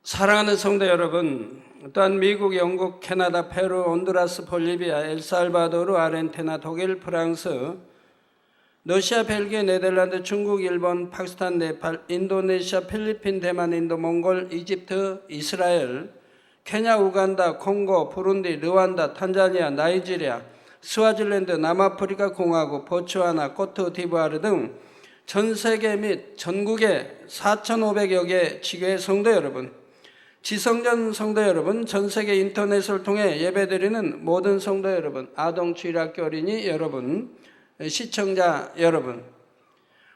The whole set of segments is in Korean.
사랑하는 성도 여러분, 또한 미국, 영국, 캐나다, 페루, 온두라스, 볼리비아, 엘살바도르, 아르헨티나, 독일, 프랑스, 러시아, 벨기에, 네덜란드, 중국, 일본, 파키스탄, 네팔, 인도네시아, 필리핀, 대만, 인도, 몽골, 이집트, 이스라엘, 케냐, 우간다, 콩고, 부룬디, 르완다, 탄자니아, 나이지리아, 스와질랜드, 남아프리카 공화국, 보츠와나, 코트디부아르 등 전 세계 및 전국의 4,500여 개 지교의 성도 여러분, 지성전 성도 여러분, 전 세계 인터넷을 통해 예배드리는 모든 성도 여러분, 아동주일학교 어린이 여러분, 시청자 여러분,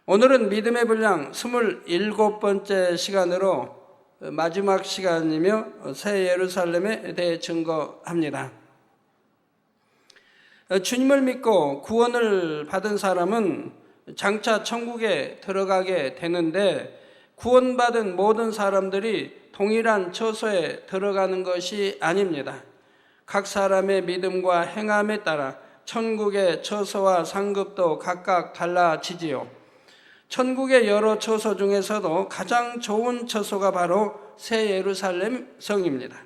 오늘은 믿음의 분량 27번째 시간으로 마지막 시간이며 새 예루살렘에 대해 증거합니다. 주님을 믿고 구원을 받은 사람은 장차 천국에 들어가게 되는데, 구원받은 모든 사람들이 동일한 처소에 들어가는 것이 아닙니다. 각 사람의 믿음과 행함에 따라 천국의 처소와 상급도 각각 달라지지요. 천국의 여러 처소 중에서도 가장 좋은 처소가 바로 새 예루살렘 성입니다.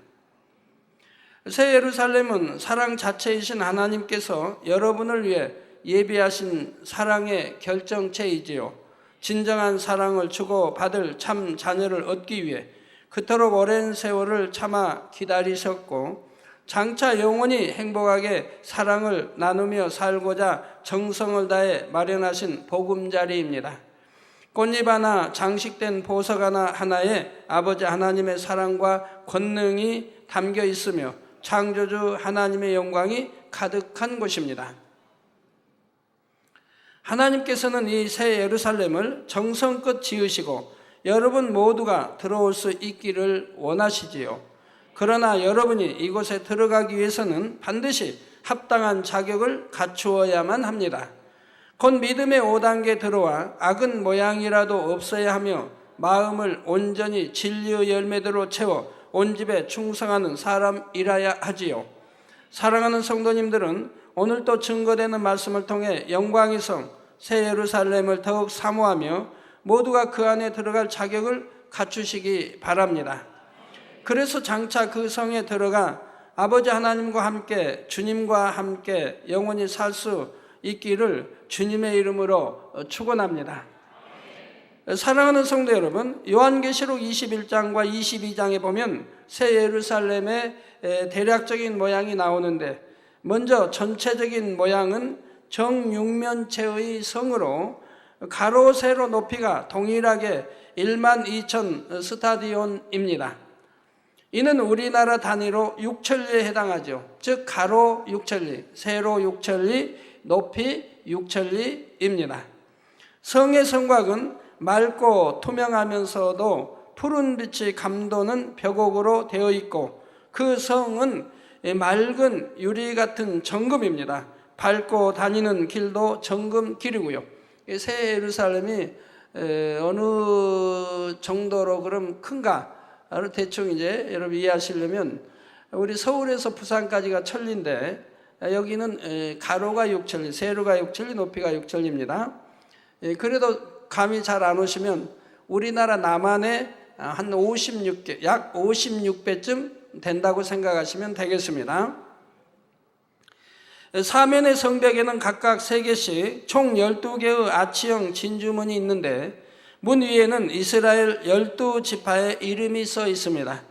새 예루살렘은 사랑 자체이신 하나님께서 여러분을 위해 예비하신 사랑의 결정체이지요. 진정한 사랑을 주고 받을 참 자녀를 얻기 위해 그토록 오랜 세월을 참아 기다리셨고, 장차 영원히 행복하게 사랑을 나누며 살고자 정성을 다해 마련하신 보금자리입니다. 꽃잎 하나, 장식된 보석 하나에 아버지 하나님의 사랑과 권능이 담겨 있으며 창조주 하나님의 영광이 가득한 곳입니다. 하나님께서는 이 새 예루살렘을 정성껏 지으시고 여러분 모두가 들어올 수 있기를 원하시지요. 그러나 여러분이 이곳에 들어가기 위해서는 반드시 합당한 자격을 갖추어야만 합니다. 곧 믿음의 5단계 들어와 악은 모양이라도 없어야 하며 마음을 온전히 진리의 열매대로 채워 온 집에 충성하는 사람이라야 하지요. 사랑하는 성도님들은 오늘 또 증거되는 말씀을 통해 영광의 성 새 예루살렘을 더욱 사모하며 모두가 그 안에 들어갈 자격을 갖추시기 바랍니다. 그래서 장차 그 성에 들어가 아버지 하나님과 함께, 주님과 함께 영원히 살 수 있기를 주님의 이름으로 축원합니다. 사랑하는 성도 여러분, 요한계시록 21장과 22장에 보면 새 예루살렘의 대략적인 모양이 나오는데, 먼저 전체적인 모양은 정육면체의 성으로 가로 세로 높이가 동일하게 12,000 스타디온입니다. 이는 우리나라 단위로 6천리에 해당하죠. 즉 가로 6천리, 세로 6천리, 높이 6천리입니다. 성의 성곽은 맑고 투명하면서도 푸른 빛이 감도는 벽옥으로 되어 있고, 그 성은 맑은 유리 같은 정금입니다. 밟고 다니는 길도 정금 길이고요. 새 예루살렘이 어느 정도로 그럼 큰가를 대충 이제 여러분 이해하시려면, 우리 서울에서 부산까지가 천리인데 여기는 가로가 6천리, 세로가 6천리, 높이가 6천리입니다. 그래도 감이 잘 안 오시면 우리나라 남한의 한 56개, 약 56배쯤 된다고 생각하시면 되겠습니다. 사면의 성벽에는 각각 3개씩 총 12개의 아치형 진주문이 있는데, 문 위에는 이스라엘 12지파의 이름이 써 있습니다.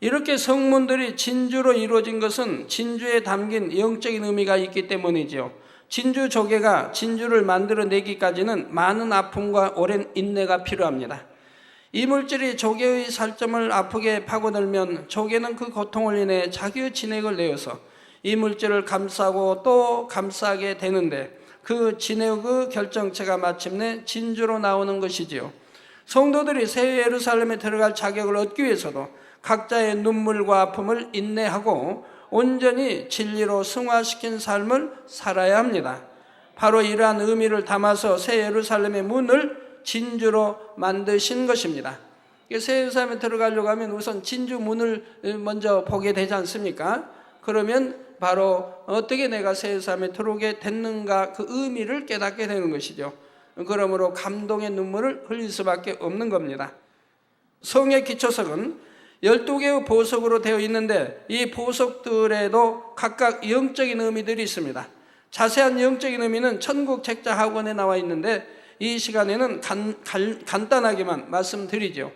이렇게 성문들이 진주로 이루어진 것은 진주에 담긴 영적인 의미가 있기 때문이죠. 진주 조개가 진주를 만들어내기까지는 많은 아픔과 오랜 인내가 필요합니다. 이물질이 조개의 살점을 아프게 파고들면 조개는 그 고통을 인해 자기의 진액을 내어서 이물질을 감싸고 또 감싸게 되는데, 그 진액의 결정체가 마침내 진주로 나오는 것이지요. 성도들이 새 예루살렘에 들어갈 자격을 얻기 위해서도 각자의 눈물과 아픔을 인내하고 온전히 진리로 승화시킨 삶을 살아야 합니다. 바로 이러한 의미를 담아서 새 예루살렘의 문을 진주로 만드신 것입니다. 새 예루살렘에 들어가려고 하면 우선 진주 문을 먼저 보게 되지 않습니까? 그러면 바로 어떻게 내가 새 예루살렘에 들어오게 됐는가, 그 의미를 깨닫게 되는 것이죠. 그러므로 감동의 눈물을 흘릴 수밖에 없는 겁니다. 성의 기초석은 12개의 보석으로 되어 있는데 이 보석들에도 각각 영적인 의미들이 있습니다. 자세한 영적인 의미는 천국 책자 학원에 나와 있는데 이 시간에는 간단하게만 말씀드리죠.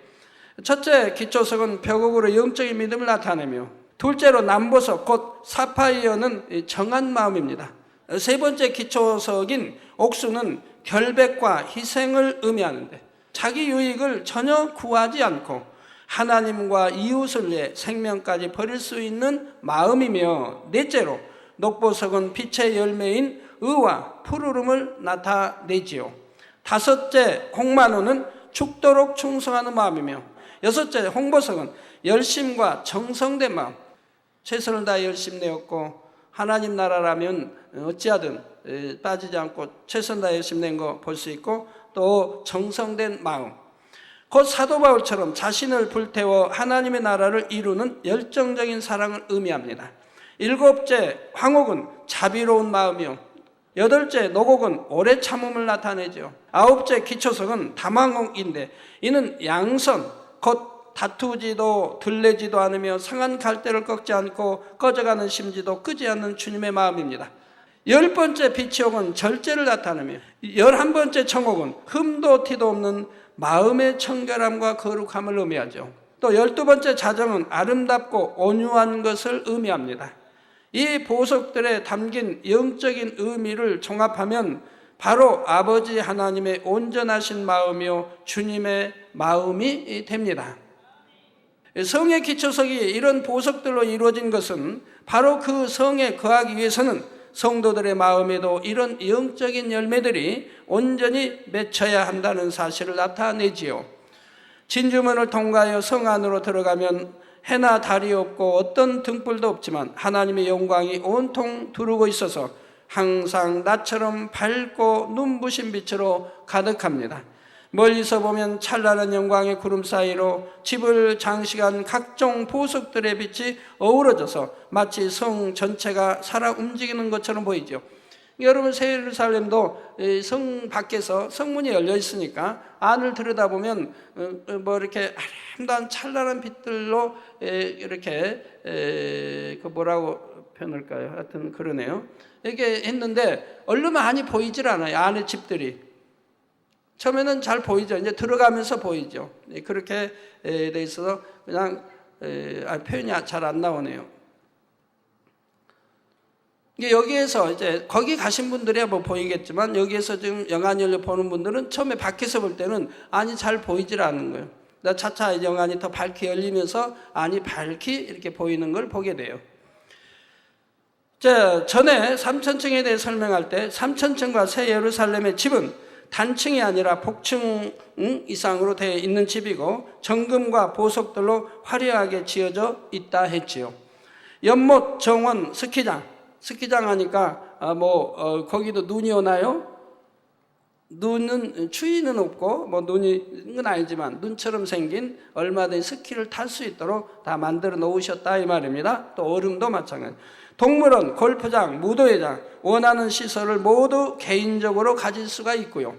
첫째, 기초석은 벽옥으로 영적인 믿음을 나타내며, 둘째로 남보석 곧 사파이어는 정한 마음입니다. 세 번째 기초석인 옥수는 결백과 희생을 의미하는데 자기 유익을 전혀 구하지 않고 하나님과 이웃을 위해 생명까지 버릴 수 있는 마음이며, 넷째로 녹보석은 빛의 열매인 의와 푸르름을 나타내지요. 다섯째 홍만호는 죽도록 충성하는 마음이며, 여섯째 홍보석은 열심과 정성된 마음, 최선을 다해 열심 내었고 하나님 나라라면 어찌하든 빠지지 않고 최선 다해 열심 낸 거 볼 수 있고, 또 정성된 마음, 곧 사도 바울처럼 자신을 불태워 하나님의 나라를 이루는 열정적인 사랑을 의미합니다. 일곱째 황옥은 자비로운 마음이요, 여덟째 노곡은 오래 참음을 나타내죠. 아홉째 기초석은 다망옥인데 이는 양선 곧 다투지도 들레지도 않으며 상한 갈대를 꺾지 않고 꺼져가는 심지도 끄지 않는 주님의 마음입니다. 열 번째 비치옥은 절제를 나타내며, 11번째 청옥은 흠도 티도 없는 마음의 청결함과 거룩함을 의미하죠. 또 12번째 자정은 아름답고 온유한 것을 의미합니다. 이 보석들에 담긴 영적인 의미를 종합하면 바로 아버지 하나님의 온전하신 마음이요 주님의 마음이 됩니다. 성의 기초석이 이런 보석들로 이루어진 것은 바로 그 성에 거하기 위해서는 성도들의 마음에도 이런 영적인 열매들이 온전히 맺혀야 한다는 사실을 나타내지요. 진주문을 통과하여 성 안으로 들어가면 해나 달이 없고 어떤 등불도 없지만 하나님의 영광이 온통 두르고 있어서 항상 낮처럼 밝고 눈부신 빛으로 가득합니다. 멀리서 보면 찬란한 영광의 구름 사이로 집을 장식한 각종 보석들의 빛이 어우러져서 마치 성 전체가 살아 움직이는 것처럼 보이죠. 여러분, 새 예루살렘도 성 밖에서 성문이 열려 있으니까 안을 들여다보면 뭐 이렇게 아름다운 찬란한 빛들로 이렇게 그 뭐라고 표현할까요? 하여튼 그러네요. 이렇게 했는데 얼른 많이 보이질 않아요. 안에 집들이. 처음에는 잘 보이죠. 이제 들어가면서 보이죠. 그렇게 돼 있어서 그냥 표현이 잘 안 나오네요. 여기에서 이제 거기 가신 분들이야 뭐 보이겠지만, 여기에서 지금 영안열려 보는 분들은 처음에 밖에서 볼 때는 안이 잘 보이질 않는 거예요. 차차 영안이 더 밝게 열리면서 안이 밝게 이렇게 보이는 걸 보게 돼요. 자, 전에 3천층에 대해 설명할 때 3천층과 새 예루살렘의 집은 단층이 아니라 복층 이상으로 되어 있는 집이고 정금과 보석들로 화려하게 지어져 있다 했지요. 연못, 정원, 스키장 하니까 거기도 눈이 오나요? 눈은 추위는 없고 눈이 건 아니지만 눈처럼 생긴 얼마든지 스키를 탈 수 있도록 다 만들어 놓으셨다 이 말입니다. 또 얼음도 마찬가지. 동물원, 골프장, 무도회장, 원하는 시설을 모두 개인적으로 가질 수가 있고요.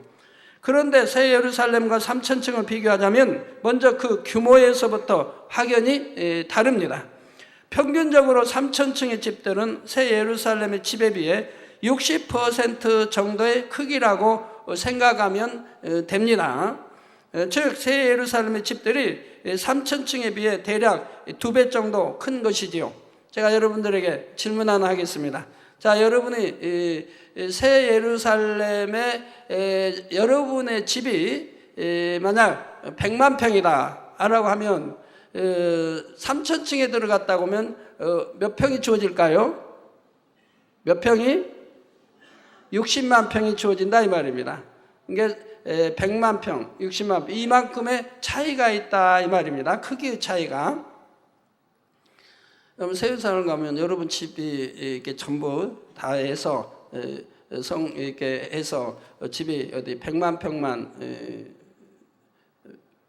그런데 새 예루살렘과 3천층을 비교하자면 먼저 그 규모에서부터 확연히 다릅니다. 평균적으로 3천층의 집들은 새 예루살렘의 집에 비해 60% 정도의 크기라고 생각하면 됩니다. 즉 새 예루살렘의 집들이 3천층에 비해 대략 2배 정도 큰 것이지요. 제가 여러분들에게 질문 하나 하겠습니다. 자, 여러분이 새 예루살렘에 여러분의 집이 만약 100만 평이다 라고 하면 3천층에 들어갔다고 하면 몇 평이 주어질까요? 몇 평이? 60만 평이 주어진다 이 말입니다. 이게 100만 평, 60만 평, 이만큼의 차이가 있다 이 말입니다. 크기의 차이가. 그럼 새 예루살렘 가면 여러분 집이 이렇게 전부 다 해서 이렇게 해서 집이 어디 100만 평만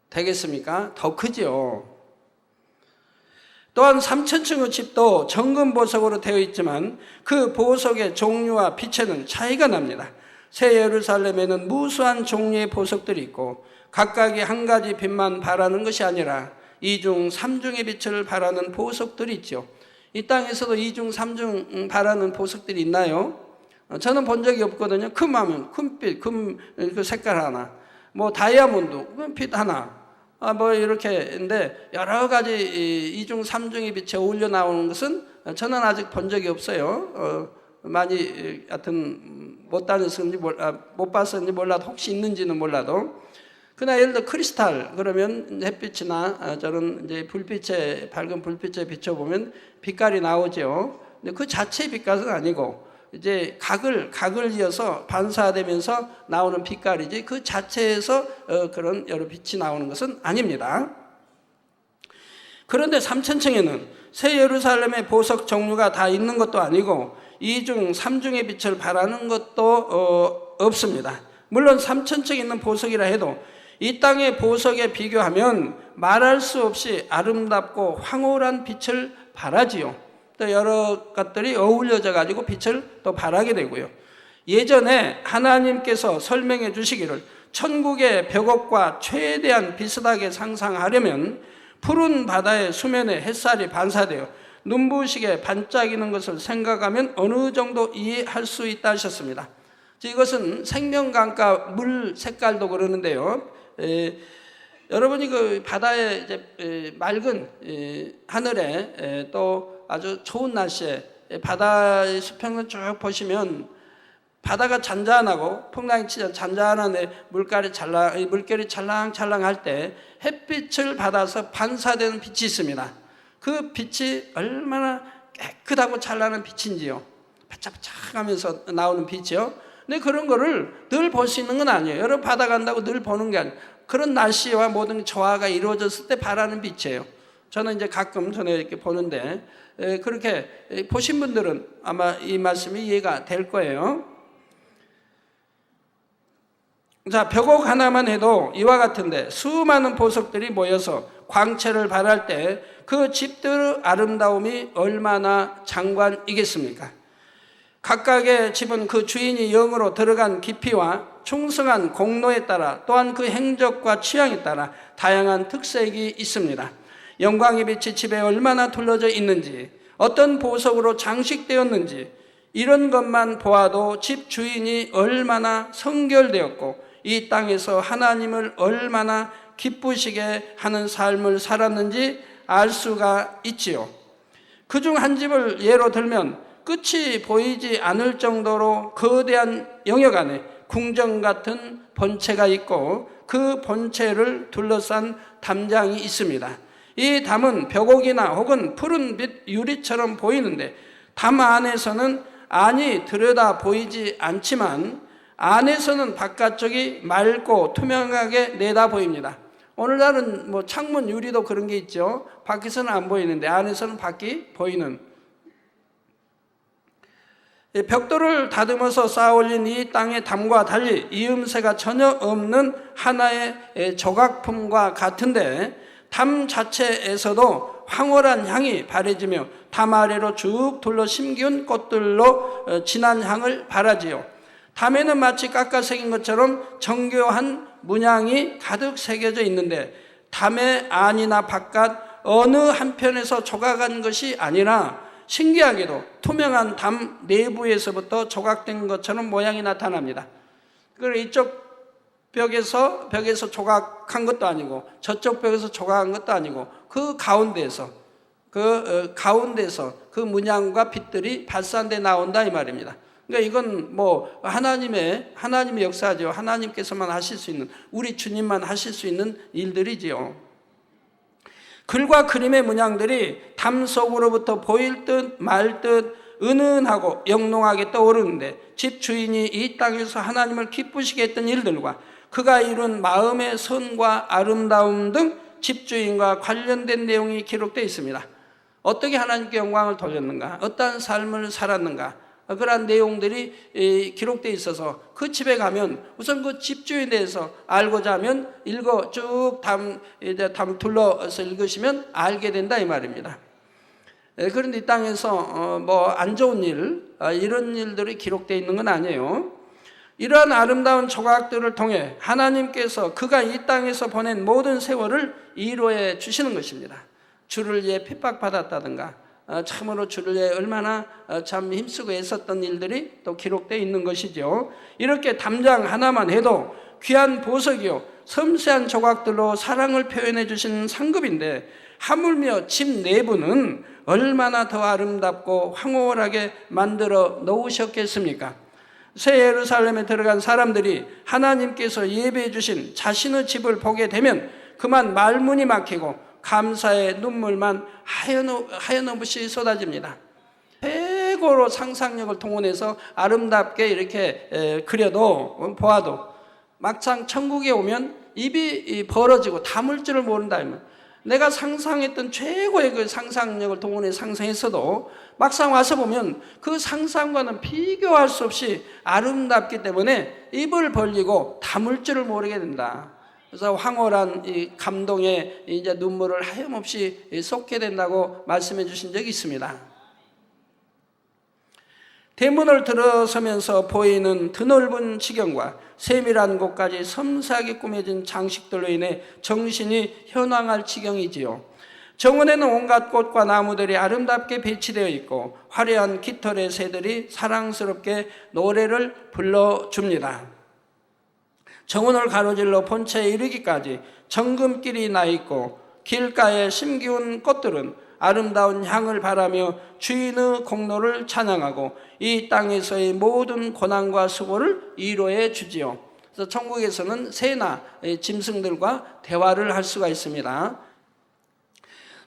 되겠습니까? 더 크죠. 또한 3천층의 집도 정금 보석으로 되어 있지만 그 보석의 종류와 빛에는 차이가 납니다. 새 예루살렘에는 무수한 종류의 보석들이 있고 각각이 한 가지 빛만 발하는 것이 아니라 이중 삼중의 빛을 발하는 보석들이 있죠. 이 땅에서도 이중 삼중 발하는 보석들이 있나요? 저는 본 적이 없거든요. 금하면 금빛, 그 색깔 하나, 뭐 다이아몬드, 금빛 하나, 뭐 이렇게인데 여러 가지 이중 삼중의 빛에 어울려 나오는 것은 저는 아직 본 적이 없어요. 많이 하여튼 못 다녔는지 못 봤었는지 몰라도 혹시 있는지는 몰라도. 그러나 예를 들어 크리스탈 그러면 햇빛이나 저런 이제 불빛에 밝은 불빛에 비춰보면 빛깔이 나오죠. 근데 그 자체의 빛깔은 아니고 이제 각을 이어서 반사되면서 나오는 빛깔이지 그 자체에서 그런 여러 빛이 나오는 것은 아닙니다. 그런데 삼천층에는 새 예루살렘의 보석 종류가 다 있는 것도 아니고 이중 삼중의 빛을 발하는 것도 없습니다. 물론 삼천층에 있는 보석이라 해도 이 땅의 보석에 비교하면 말할 수 없이 아름답고 황홀한 빛을 발하지요. 또 여러 것들이 어울려져 가지고 빛을 또 발하게 되고요. 예전에 하나님께서 설명해 주시기를 천국의 벽옥과 최대한 비슷하게 상상하려면 푸른 바다의 수면에 햇살이 반사되어 눈부시게 반짝이는 것을 생각하면 어느 정도 이해할 수 있다 하셨습니다. 이것은 생명강가 물 색깔도 그러는데요. 여러분이 그 바다에 이제 맑은 하늘에 또 아주 좋은 날씨에 바다의 수평을 쭉 보시면 바다가 잔잔하고 풍랑이 치자 잔잔한 물결이 찰랑찰랑할 때 햇빛을 받아서 반사되는 빛이 있습니다. 그 빛이 얼마나 깨끗하고 찬란한 빛인지요. 바짝바짝하면서 나오는 빛이요. 근데 그런 거를 늘 볼 수 있는 건 아니에요. 여러분 바다 간다고 늘 보는 게 아니에요. 그런 날씨와 모든 조화가 이루어졌을 때 발하는 빛이에요. 저는 이제 가끔 전에 이렇게 보는데 그렇게 보신 분들은 아마 이 말씀이 이해가 될 거예요. 자, 벽옥 하나만 해도 이와 같은데 수많은 보석들이 모여서 광채를 발할 때 그 집들의 아름다움이 얼마나 장관이겠습니까? 각각의 집은 그 주인이 영으로 들어간 깊이와 충성한 공로에 따라 또한 그 행적과 취향에 따라 다양한 특색이 있습니다. 영광의 빛이 집에 얼마나 둘러져 있는지, 어떤 보석으로 장식되었는지 이런 것만 보아도 집 주인이 얼마나 성결되었고 이 땅에서 하나님을 얼마나 기쁘시게 하는 삶을 살았는지 알 수가 있지요. 그중 한 집을 예로 들면 끝이 보이지 않을 정도로 거대한 영역 안에 궁정 같은 본체가 있고 그 본체를 둘러싼 담장이 있습니다. 이 담은 벽옥이나 혹은 푸른빛 유리처럼 보이는데 담 안에서는 안이 들여다 보이지 않지만 안에서는 바깥쪽이 맑고 투명하게 내다 보입니다. 오늘날은 뭐 창문 유리도 그런 게 있죠. 밖에서는 안 보이는데 안에서는 밖이 보이는. 벽돌을 다듬어서 쌓아올린 이 땅의 담과 달리 이음새가 전혀 없는 하나의 조각품과 같은데 담 자체에서도 황홀한 향이 바래지며 담 아래로 쭉 둘러 심기운 꽃들로 진한 향을 발하지요. 담에는 마치 깎아 새긴 것처럼 정교한 문양이 가득 새겨져 있는데 담의 안이나 바깥 어느 한편에서 조각한 것이 아니라 신기하게도 투명한 담 내부에서부터 조각된 것처럼 모양이 나타납니다. 그리고 이쪽 벽에서 조각한 것도 아니고 저쪽 벽에서 조각한 것도 아니고 그 가운데에서 그 문양과 빛들이 발산돼 나온다 이 말입니다. 그러니까 이건 뭐 하나님의 역사죠. 하나님께서만 하실 수 있는, 우리 주님만 하실 수 있는 일들이지요. 글과 그림의 문양들이 담 속으로부터 보일 듯 말 듯 은은하고 영롱하게 떠오르는데 집 주인이 이 땅에서 하나님을 기쁘시게 했던 일들과 그가 이룬 마음의 선과 아름다움 등 집주인과 관련된 내용이 기록되어 있습니다. 어떻게 하나님께 영광을 돌렸는가, 어떠한 삶을 살았는가, 그러한 내용들이 기록되어 있어서 그 집에 가면 우선 그 집주인에 대해서 알고자 하면 쭉 담 둘러서 읽으시면 알게 된다 이 말입니다. 그런데 이 땅에서 뭐 안 좋은 일, 이런 일들이 기록되어 있는 건 아니에요. 이러한 아름다운 조각들을 통해 하나님께서 그가 이 땅에서 보낸 모든 세월을 이루어 주시는 것입니다. 주를 위해 핍박받았다든가 참으로 주를 위해 얼마나 참 힘쓰고 애썼던 일들이 또 기록되어 있는 것이죠. 이렇게 담장 하나만 해도 귀한 보석이요 섬세한 조각들로 사랑을 표현해 주신 상급인데 하물며 집 내부는 얼마나 더 아름답고 황홀하게 만들어 놓으셨겠습니까? 새 예루살렘에 들어간 사람들이 하나님께서 예배해 주신 자신의 집을 보게 되면 그만 말문이 막히고 감사의 눈물만 하염없이 쏟아집니다. 최고로 상상력을 동원해서 아름답게 이렇게 그려도 보아도 막상 천국에 오면 입이 벌어지고 다물 줄을 모른다. 내가 상상했던 최고의 그 상상력을 동원해 상상했어도 막상 와서 보면 그 상상과는 비교할 수 없이 아름답기 때문에 입을 벌리고 다물 줄을 모르게 된다. 그래서 황홀한 이 감동의 이제 눈물을 하염없이 쏟게 된다고 말씀해 주신 적이 있습니다. 대문을 들어서면서 보이는 드넓은 지경과 세밀한 곳까지 섬세하게 꾸며진 장식들로 인해 정신이 현황할 지경이지요. 정원에는 온갖 꽃과 나무들이 아름답게 배치되어 있고 화려한 깃털의 새들이 사랑스럽게 노래를 불러줍니다. 정원을 가로질러 본체에 이르기까지 정금길이 나 있고 길가에 심기운 꽃들은 아름다운 향을 바라며 주인의 공로를 찬양하고 이 땅에서의 모든 고난과 수고를 위로해 주지요. 그래서 천국에서는 새나 짐승들과 대화를 할 수가 있습니다.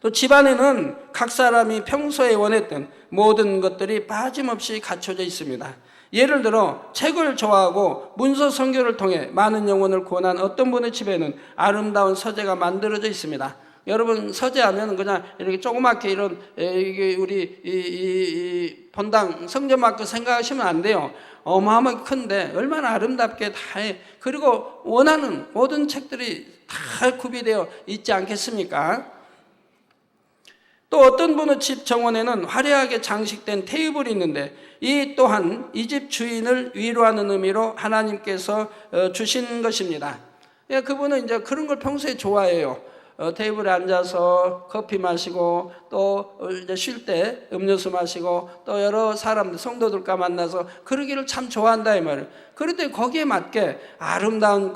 또 집안에는 각 사람이 평소에 원했던 모든 것들이 빠짐없이 갖춰져 있습니다. 예를 들어 책을 좋아하고 문서 선교를 통해 많은 영혼을 구원한 어떤 분의 집에는 아름다운 서재가 만들어져 있습니다. 여러분 서재하면 그냥 이렇게 조그맣게 이런 이게 우리 본당 성전만큼 생각하시면 안 돼요. 어마어마하게 큰데 얼마나 아름답게 다 해. 그리고 원하는 모든 책들이 다 구비되어 있지 않겠습니까? 또 어떤 분의 집 정원에는 화려하게 장식된 테이블이 있는데 이 또한 이 집 주인을 위로하는 의미로 하나님께서 주신 것입니다. 그분은 이제 그런 걸 평소에 좋아해요. 테이블에 앉아서 커피 마시고 또 이제 쉴 때 음료수 마시고 또 여러 사람들 성도들과 만나서 그러기를 참 좋아한다 이 말이에요. 그런데 거기에 맞게 아름다운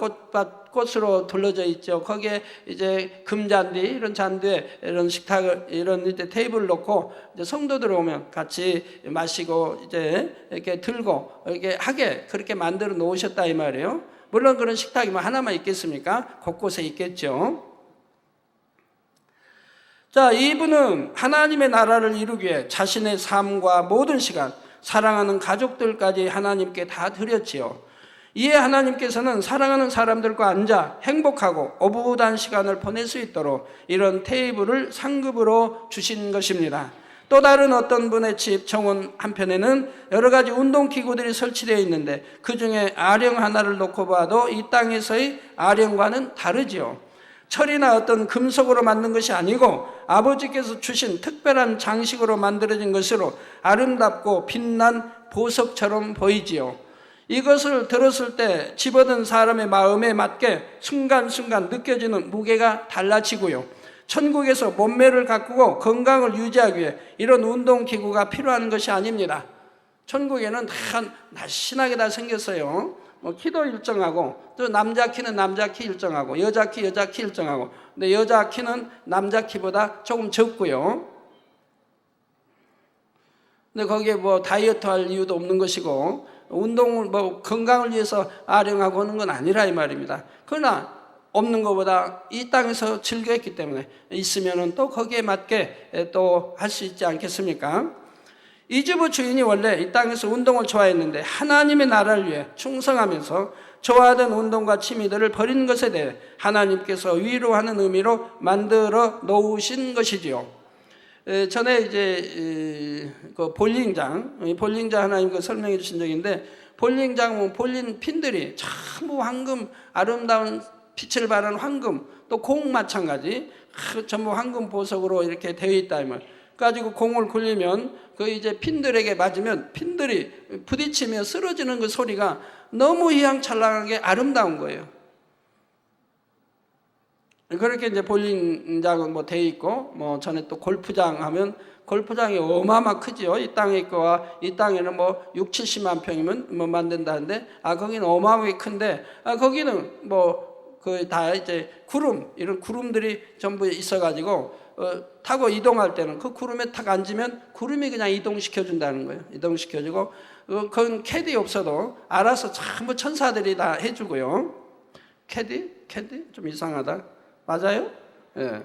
꽃으로 둘러져 있죠. 거기에 이제 금잔디 이런 잔디에 이런 식탁을 이런 이제 테이블을 놓고 이제 성도들 오면 같이 마시고 이제 이렇게 들고 이렇게 하게 그렇게 만들어 놓으셨다 이 말이에요. 물론 그런 식탁이 뭐 하나만 있겠습니까? 곳곳에 있겠죠. 자, 이분은 하나님의 나라를 이루기 위해 자신의 삶과 모든 시간, 사랑하는 가족들까지 하나님께 다 드렸지요. 이에 하나님께서는 사랑하는 사람들과 앉아 행복하고 오붓한 시간을 보낼 수 있도록 이런 테이블을 상급으로 주신 것입니다. 또 다른 어떤 분의 집 정원 한편에는 여러 가지 운동기구들이 설치되어 있는데 그 중에 아령 하나를 놓고 봐도 이 땅에서의 아령과는 다르지요. 철이나 어떤 금속으로 만든 것이 아니고 아버지께서 주신 특별한 장식으로 만들어진 것으로 아름답고 빛난 보석처럼 보이지요. 이것을 들었을 때 집어든 사람의 마음에 맞게 순간순간 느껴지는 무게가 달라지고요. 천국에서 몸매를 가꾸고 건강을 유지하기 위해 이런 운동기구가 필요한 것이 아닙니다. 천국에는 다 날씬하게 다 생겼어요. 키도 일정하고 또 남자 키는 남자 키 일정하고 여자 키 일정하고 근데 여자 키는 남자 키보다 조금 적고요. 근데 거기에 뭐 다이어트 할 이유도 없는 것이고 운동을 뭐 건강을 위해서 아령하고 하는 건 아니라 이 말입니다. 그러나 없는 것보다 이 땅에서 즐겨했기 때문에 있으면은 또 거기에 맞게 또 할 수 있지 않겠습니까? 이 집의 주인이 원래 이 땅에서 운동을 좋아했는데 하나님의 나라를 위해 충성하면서 좋아하던 운동과 취미들을 버리는 것에 대해 하나님께서 위로하는 의미로 만들어 놓으신 것이지요. 전에 이제 그 볼링장 하나님 그 설명해 주신 적인데 볼링장 볼링 핀들이 전부 황금 아름다운 빛을 발하는 황금 또 공 마찬가지 전부 황금 보석으로 이렇게 되어 있다 이 말. 가지고 공을 굴리면 그 이제 핀들에게 맞으면 핀들이 부딪히며 쓰러지는 그 소리가 너무 휘황찬란하게 아름다운 거예요. 그렇게 이제 볼링장은 뭐 돼 있고, 뭐 전에 또 골프장 하면 골프장이 어마어마 크지요. 이 땅에 거와 이 땅에는 뭐 6, 70만 평이면 뭐 만든다는데, 거기는 어마어마하게 큰데, 거기는 뭐 그 다 이제 구름, 이런 구름들이 전부 있어가지고 타고 이동할 때는 그 구름에 탁 앉으면 구름이 그냥 이동시켜 준다는 거예요. 이동시켜주고, 그건 캐디 없어도 알아서 전부 천사들이 다 해주고요. 캐디 좀 이상하다. 맞아요? 예.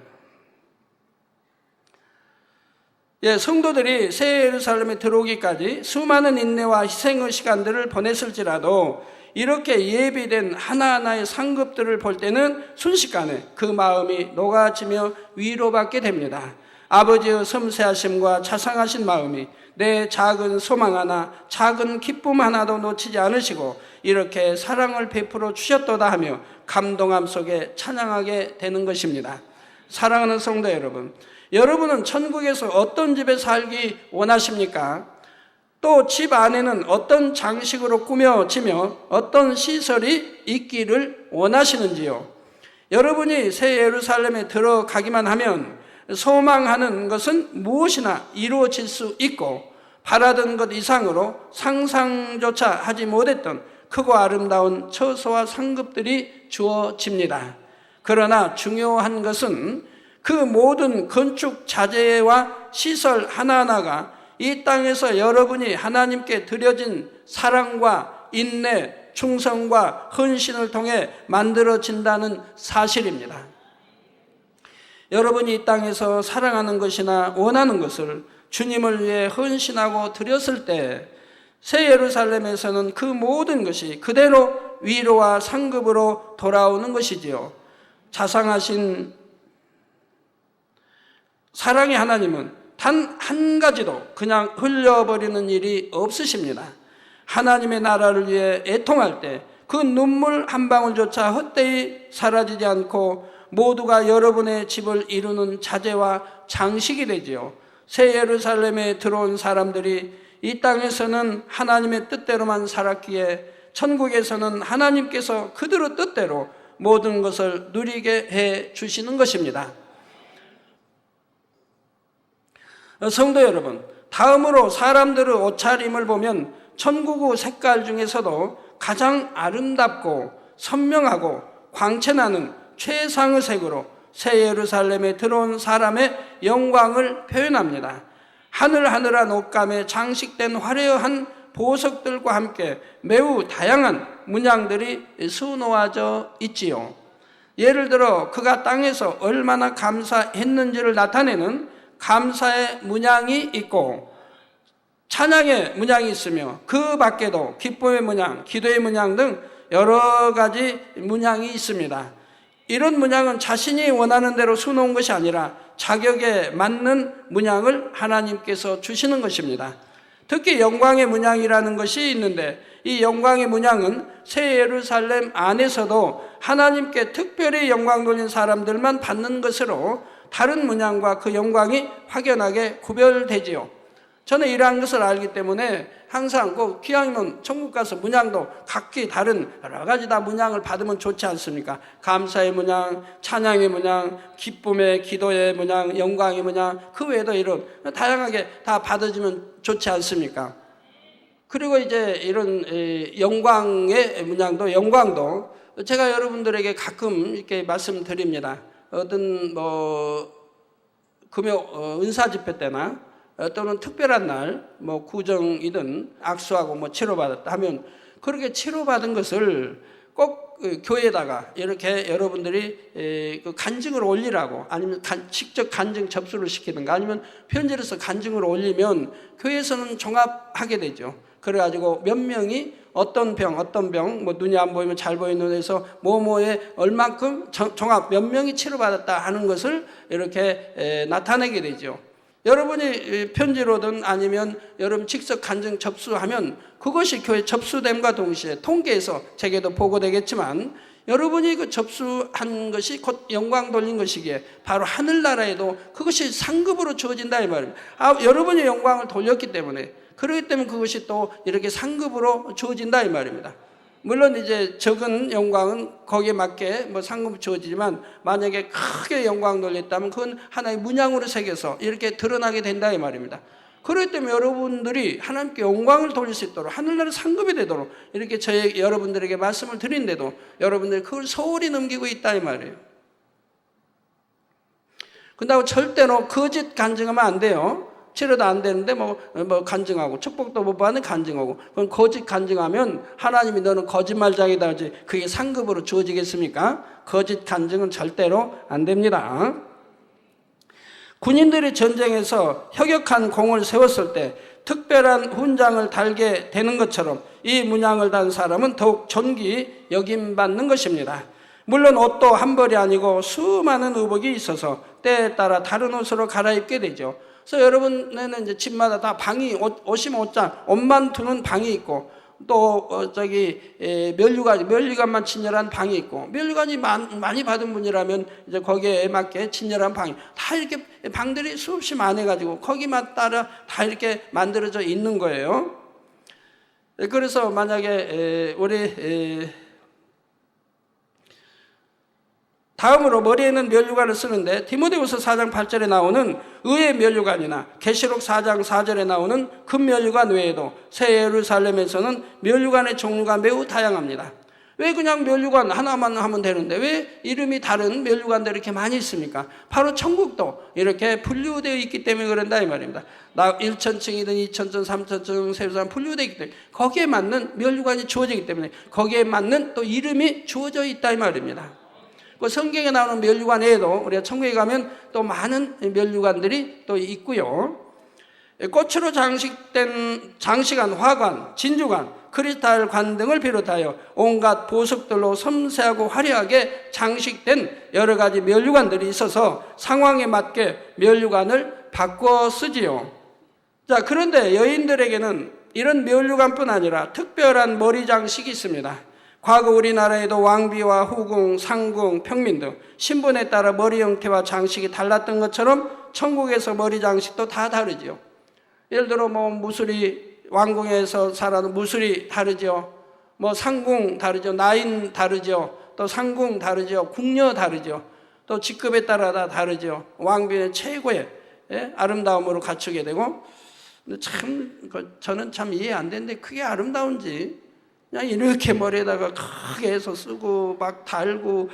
예, 성도들이 새 예루살렘에 들어오기까지 수많은 인내와 희생의 시간들을 보냈을지라도 이렇게 예비된 하나하나의 상급들을 볼 때는 순식간에 그 마음이 녹아지며 위로받게 됩니다. 아버지의 섬세하심과 자상하신 마음이 내 작은 소망 하나, 작은 기쁨 하나도 놓치지 않으시고 이렇게 사랑을 베풀어 주셨도다 하며 감동함 속에 찬양하게 되는 것입니다. 사랑하는 성도 여러분, 여러분은 천국에서 어떤 집에 살기 원하십니까? 또 집 안에는 어떤 장식으로 꾸며지며 어떤 시설이 있기를 원하시는지요? 여러분이 새 예루살렘에 들어가기만 하면 소망하는 것은 무엇이나 이루어질 수 있고 바라던 것 이상으로 상상조차 하지 못했던 크고 아름다운 처소와 상급들이 주어집니다. 그러나 중요한 것은 그 모든 건축 자재와 시설 하나하나가 이 땅에서 여러분이 하나님께 드려진 사랑과 인내, 충성과 헌신을 통해 만들어진다는 사실입니다. 여러분이 이 땅에서 사랑하는 것이나 원하는 것을 주님을 위해 헌신하고 드렸을 때 새 예루살렘에서는 그 모든 것이 그대로 위로와 상급으로 돌아오는 것이지요. 자상하신 사랑의 하나님은 단 한 가지도 그냥 흘려버리는 일이 없으십니다. 하나님의 나라를 위해 애통할 때 그 눈물 한 방울조차 헛되이 사라지지 않고 모두가 여러분의 집을 이루는 자재와 장식이 되지요. 새 예루살렘에 들어온 사람들이 이 땅에서는 하나님의 뜻대로만 살았기에 천국에서는 하나님께서 그들의 뜻대로 모든 것을 누리게 해 주시는 것입니다. 성도 여러분, 다음으로 사람들의 옷차림을 보면 천국의 색깔 중에서도 가장 아름답고 선명하고 광채나는 최상의 색으로 새 예루살렘에 들어온 사람의 영광을 표현합니다. 하늘하늘한 옷감에 장식된 화려한 보석들과 함께 매우 다양한 문양들이 수놓아져 있지요. 예를 들어 그가 땅에서 얼마나 감사했는지를 나타내는 감사의 문양이 있고 찬양의 문양이 있으며 그 밖에도 기쁨의 문양, 기도의 문양 등 여러 가지 문양이 있습니다. 이런 문양은 자신이 원하는 대로 수놓은 것이 아니라 자격에 맞는 문양을 하나님께서 주시는 것입니다. 특히 영광의 문양이라는 것이 있는데 이 영광의 문양은 새 예루살렘 안에서도 하나님께 특별히 영광 돌린 사람들만 받는 것으로 다른 문양과 그 영광이 확연하게 구별되지요. 저는 이러한 것을 알기 때문에 항상 꼭 기왕이면 천국 가서 문양도 각기 다른 여러 가지 다 문양을 받으면 좋지 않습니까? 감사의 문양, 찬양의 문양, 기쁨의 기도의 문양, 영광의 문양, 그 외에도 이런 다양하게 다 받아주면 좋지 않습니까? 그리고 이제 이런 영광의 문양도 영광도 제가 여러분들에게 가끔 이렇게 말씀드립니다. 어떤 금요 은사 집회 때나 또는 특별한 날, 구정이든 악수하고 치료받았다 하면 그렇게 치료받은 것을 꼭 교회에다가 이렇게 여러분들이 간증을 올리라고 아니면 직접 간증 접수를 시키든가 아니면 편지로서 간증을 올리면 교회에서는 종합하게 되죠. 그래가지고 몇 명이 어떤 병, 눈이 안 보이면 잘 보이는 눈에서 뭐뭐에 얼만큼 종합 몇 명이 치료받았다 하는 것을 이렇게 나타내게 되죠. 여러분이 편지로든 아니면 여러분 직접 간증 접수하면 그것이 교회 접수됨과 동시에 통계에서 제게도 보고되겠지만 여러분이 그 접수한 것이 곧 영광 돌린 것이기에 바로 하늘나라에도 그것이 상급으로 주어진다 이 말입니다. 여러분이 영광을 돌렸기 때문에, 그렇기 때문에 그것이 또 이렇게 상급으로 주어진다 이 말입니다. 물론 이제 적은 영광은 거기에 맞게 뭐 상급이 주어지지만, 만약에 크게 영광 돌렸다면 그건 하나의 문양으로 새겨서 이렇게 드러나게 된다 이 말입니다. 그렇기 때문에 여러분들이 하나님께 영광을 돌릴 수 있도록, 하늘나라 상급이 되도록 이렇게 여러분들에게 말씀을 드린데도 여러분들이 그걸 소홀히 넘기고 있다 이 말이에요. 근데 절대로 거짓 간증하면 안 돼요. 치료도 안 되는데 뭐 간증하고, 축복도 못 받는 간증하고, 그럼 거짓 간증하면 하나님이 너는 거짓말장이다 하지 그게 상급으로 주어지겠습니까? 거짓 간증은 절대로 안 됩니다. 군인들이 전쟁에서 혁혁한 공을 세웠을 때 특별한 훈장을 달게 되는 것처럼 이 문양을 단 사람은 더욱 존귀 여김받는 것입니다. 물론 옷도 한 벌이 아니고 수많은 의복이 있어서 때에 따라 다른 옷으로 갈아입게 되죠. 그래서 여러분에는 이제 집마다 다 방이, 옷이면 옷장, 옷만 두는 방이 있고, 또 면류관만 친절한 방이 있고, 면류관이 많이 받은 분이라면 이제 거기에 맞게 친절한 방이 다 이렇게 방들이 수없이 많아가지고 거기만 따라 다 이렇게 만들어져 있는 거예요. 그래서 만약에 우리 다음으로 머리에는 면류관을 쓰는데, 디모데후서 4장 8절에 나오는 의의 면류관이나 계시록 4장 4절에 나오는 금면류관 외에도 새 예루살렘에서는 면류관의 종류가 매우 다양합니다. 왜 그냥 면류관 하나만 하면 되는데 왜 이름이 다른 면류관들이 이렇게 많이 있습니까? 바로 천국도 이렇게 분류되어 있기 때문에 그런다 이 말입니다. 1,000층이든 2,000층, 3,000층 세우산 분류되어 있기 때문에 거기에 맞는 면류관이 주어지기 때문에 거기에 맞는 또 이름이 주어져 있다 이 말입니다. 그 성경에 나오는 면류관 외에도 우리가 천국에 가면 또 많은 면류관들이 또 있고요. 꽃으로 장식한 화관, 진주관, 크리스탈 관 등을 비롯하여 온갖 보석들로 섬세하고 화려하게 장식된 여러 가지 면류관들이 있어서 상황에 맞게 면류관을 바꿔 쓰지요. 자, 그런데 여인들에게는 이런 면류관뿐 아니라 특별한 머리 장식이 있습니다. 과거 우리나라에도 왕비와 후궁, 상궁, 평민 등 신분에 따라 머리 형태와 장식이 달랐던 것처럼 천국에서 머리 장식도 다 다르죠. 예를 들어 무술이, 왕궁에서 살아는 무술이 다르죠. 상궁 다르죠. 나인 다르죠. 또 상궁 다르죠. 궁녀 다르죠. 또 직급에 따라 다 다르죠. 왕비는 최고의 아름다움으로 갖추게 되고, 저는 참 이해 안 되는데 그게 아름다운지, 그냥 이렇게 머리에다가 크게 해서 쓰고 막 달고,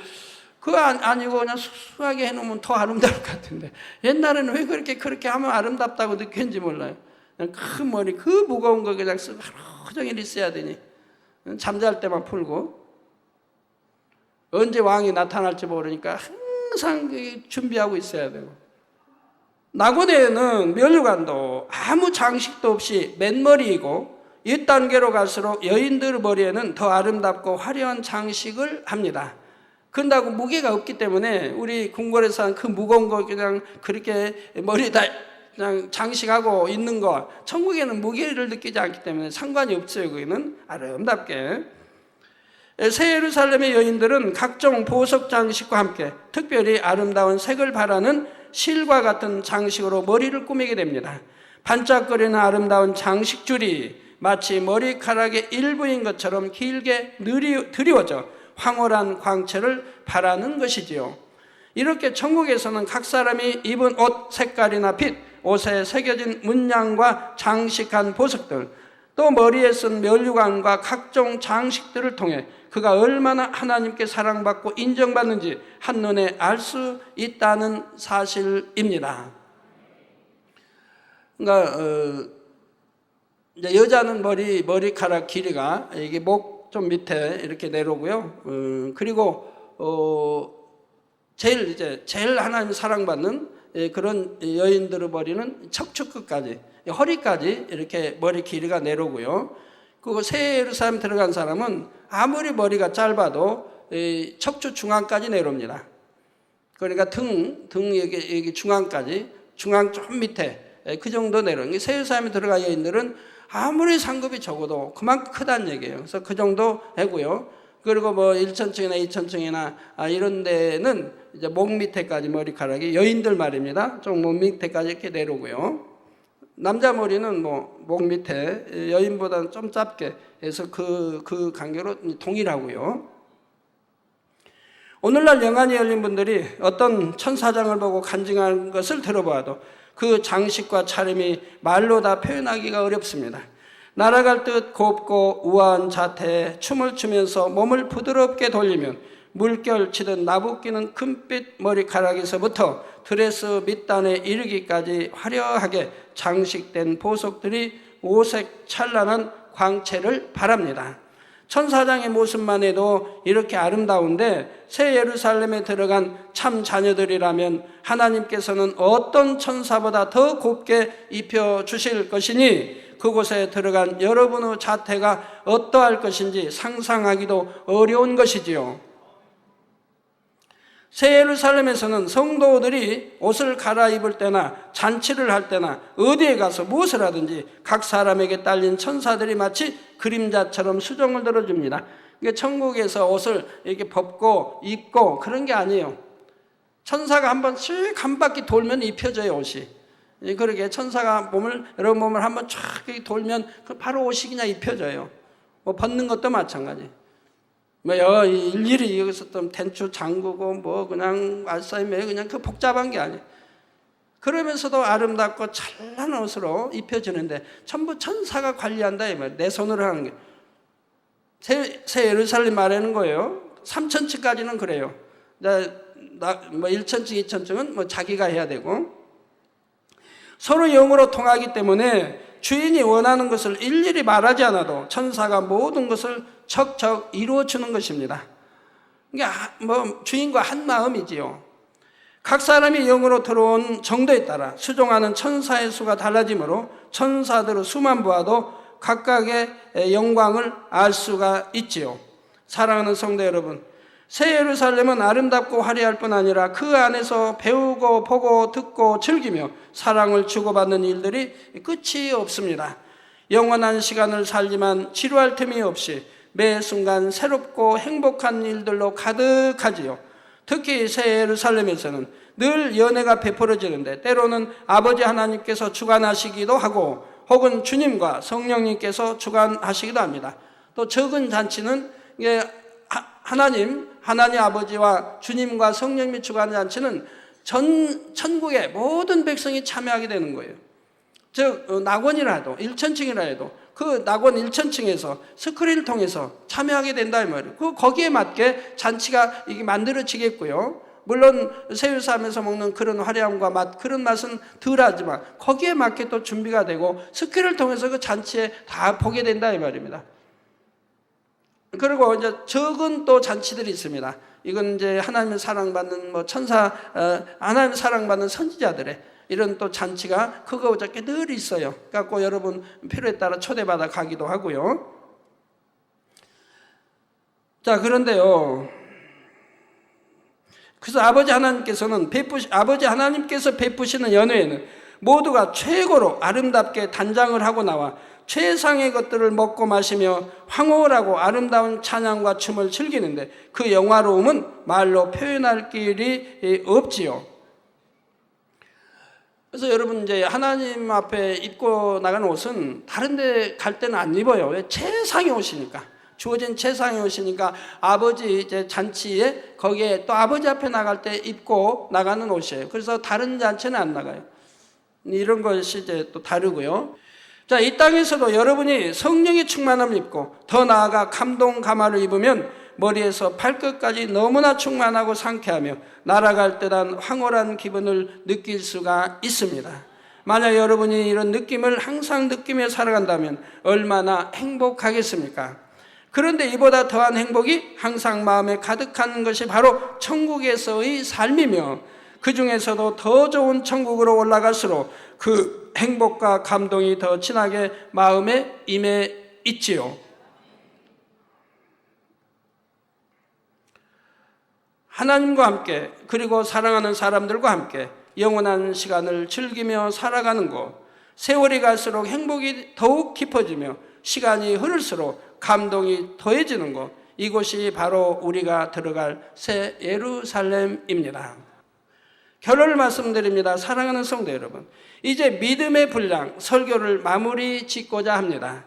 그거 아니고 그냥 수수하게 해놓으면 더 아름다울 것 같은데, 옛날에는 왜 그렇게 하면 아름답다고 느꼈는지 몰라요. 그냥 큰 머리, 그 무거운 거 그냥 쓰고 하루 종일 있어야 되니, 잠잘 때만 풀고, 언제 왕이 나타날지 모르니까 항상 준비하고 있어야 되고. 나고대에는 면류관도 아무 장식도 없이 맨머리이고, 이 단계로 갈수록 여인들 머리에는 더 아름답고 화려한 장식을 합니다. 그런다고 무게가 없기 때문에 우리 궁궐에서 한 그 무거운 거 그냥 그렇게 머리에다 그냥 장식하고 있는 거, 천국에는 무게를 느끼지 않기 때문에 상관이 없어요. 거기는 아름답게. 새 예루살렘의 여인들은 각종 보석 장식과 함께 특별히 아름다운 색을 발하는 실과 같은 장식으로 머리를 꾸미게 됩니다. 반짝거리는 아름다운 장식줄이 마치 머리카락의 일부인 것처럼 길게 드리워져 황홀한 광채를 발하는 것이지요. 이렇게 천국에서는 각 사람이 입은 옷 색깔이나 빛, 옷에 새겨진 문양과 장식한 보석들, 또 머리에 쓴 면류관과 각종 장식들을 통해 그가 얼마나 하나님께 사랑받고 인정받는지 한눈에 알 수 있다는 사실입니다. 그러니까 이제 여자는 머리카락 길이가 이게 목 좀 밑에 이렇게 내려오고요. 그리고 제일 하나님 사랑받는 그런 여인들의 머리는 척추 끝까지, 허리까지 이렇게 머리 길이가 내려오고요. 그리고 새 예루살렘 들어간 사람은 아무리 머리가 짧아도 척추 중앙까지 내려옵니다. 그러니까 등 여기 중앙까지, 중앙 좀 밑에 그 정도 내려오는. 새 예루살렘에 들어간 여인들은 아무리 상급이 적어도 그만큼 크다는 얘기예요. 그래서 그 정도 되고요. 그리고 뭐 1천층이나 2천층이나 이런 데는 이제 목 밑에까지 머리카락이, 여인들 말입니다. 좀 목 밑에까지 이렇게 내려오고요. 남자 머리는 뭐 목 밑에, 여인보다는 좀 짧게 해서 그 간격으로 동일하고요. 오늘날 영안이 열린 분들이 어떤 천사장을 보고 간증한 것을 들어봐도 그 장식과 차림이 말로 다 표현하기가 어렵습니다. 날아갈 듯 곱고 우아한 자태에 춤을 추면서 몸을 부드럽게 돌리면 물결 치듯 나부끼는 금빛 머리카락에서부터 드레스 밑단에 이르기까지 화려하게 장식된 보석들이 오색 찬란한 광채를 발합니다. 천사장의 모습만 해도 이렇게 아름다운데 새 예루살렘에 들어간 참 자녀들이라면 하나님께서는 어떤 천사보다 더 곱게 입혀주실 것이니 그곳에 들어간 여러분의 자태가 어떠할 것인지 상상하기도 어려운 것이지요. 새 예루살렘에서는 성도들이 옷을 갈아입을 때나 잔치를 할 때나 어디에 가서 무엇을 하든지 각 사람에게 딸린 천사들이 마치 그림자처럼 수정을 들어줍니다. 그러니까 천국에서 옷을 이렇게 벗고 입고 그런 게 아니에요. 천사가 한 번씩 한 바퀴 돌면 입혀져요, 옷이. 그러게 천사가 여러분 몸을 한 번 쫙 돌면 바로 옷이 그냥 입혀져요. 뭐 벗는 것도 마찬가지. 뭐요, 일일이 여기서 또 텐추 잠그고 뭐 그냥 알싸임에 그냥 그 복잡한 게 아니에요. 그러면서도 아름답고 찬란한 옷으로 입혀지는데 전부 천사가 관리한다 이 말이에요. 내 손으로 하는 게. 새 예루살렘 말하는 거예요. 3천층까지는 그래요. 뭐 1천층, 2천층은 뭐 자기가 해야 되고, 서로 영으로 통하기 때문에 주인이 원하는 것을 일일이 말하지 않아도 천사가 모든 것을 척척 이루어주는 것입니다. 그러니까 뭐 주인과 한 마음이지요. 각 사람이 영으로 들어온 정도에 따라 수종하는 천사의 수가 달라지므로 천사들의 수만 보아도 각각의 영광을 알 수가 있지요. 사랑하는 성도 여러분, 새 예루살렘은 아름답고 화려할 뿐 아니라 그 안에서 배우고 보고 듣고 즐기며 사랑을 주고받는 일들이 끝이 없습니다. 영원한 시간을 살지만 지루할 틈이 없이 매 순간 새롭고 행복한 일들로 가득하지요. 특히 새 예루살렘에서는 늘 연애가 베풀어지는데 때로는 아버지 하나님께서 주관하시기도 하고 혹은 주님과 성령님께서 주관하시기도 합니다. 또 적은 잔치는 하나님 아버지와 주님과 성령님이 주관하는 잔치는 천국의 모든 백성이 참여하게 되는 거예요. 즉 낙원이라도 1천층이라 해도 그 낙원 1천층에서 스크린을 통해서 참여하게 된다 이 말이에요. 거기에 맞게 잔치가 이게 만들어지겠고요. 물론 새우쌈에서 먹는 그런 화려함과 맛, 그런 맛은 덜하지만 거기에 맞게 또 준비가 되고 스크린을 통해서 그 잔치에 다 보게 된다 이 말입니다. 그리고 이제 적은 또 잔치들이 있습니다. 이건 이제 하나님의 사랑받는 하나님의 사랑받는 선지자들의 이런 또 잔치가 크고 작게 늘 있어요. 그래서 여러분 필요에 따라 초대받아 가기도 하고요. 자, 그런데요. 그래서 아버지 하나님께서 베푸시는 연회에는 모두가 최고로 아름답게 단장을 하고 나와 최상의 것들을 먹고 마시며 황홀하고 아름다운 찬양과 춤을 즐기는데 그 영화로움은 말로 표현할 길이 없지요. 그래서 여러분 이제 하나님 앞에 입고 나가는 옷은 다른 데 갈 때는 안 입어요. 왜? 최상의 옷이니까. 주어진 최상의 옷이니까 아버지 이제 잔치에 거기에 또 아버지 앞에 나갈 때 입고 나가는 옷이에요. 그래서 다른 잔치는 안 나가요. 이런 것이 이제 또 다르고요. 자, 이 땅에서도 여러분이 성령의 충만함을 입고 더 나아가 감동 가마를 입으면 머리에서 발끝까지 너무나 충만하고 상쾌하며 날아갈 듯한 황홀한 기분을 느낄 수가 있습니다. 만약 여러분이 이런 느낌을 항상 느끼며 살아간다면 얼마나 행복하겠습니까? 그런데 이보다 더한 행복이 항상 마음에 가득한 것이 바로 천국에서의 삶이며 그 중에서도 더 좋은 천국으로 올라갈수록 그 행복과 감동이 더 진하게 마음에 임해 있지요. 하나님과 함께 그리고 사랑하는 사람들과 함께 영원한 시간을 즐기며 살아가는 것, 세월이 갈수록 행복이 더욱 깊어지며 시간이 흐를수록 감동이 더해지는 것, 이곳이 바로 우리가 들어갈 새 예루살렘입니다. 결론을 말씀드립니다. 사랑하는 성도 여러분, 이제 믿음의 분량 설교를 마무리 짓고자 합니다.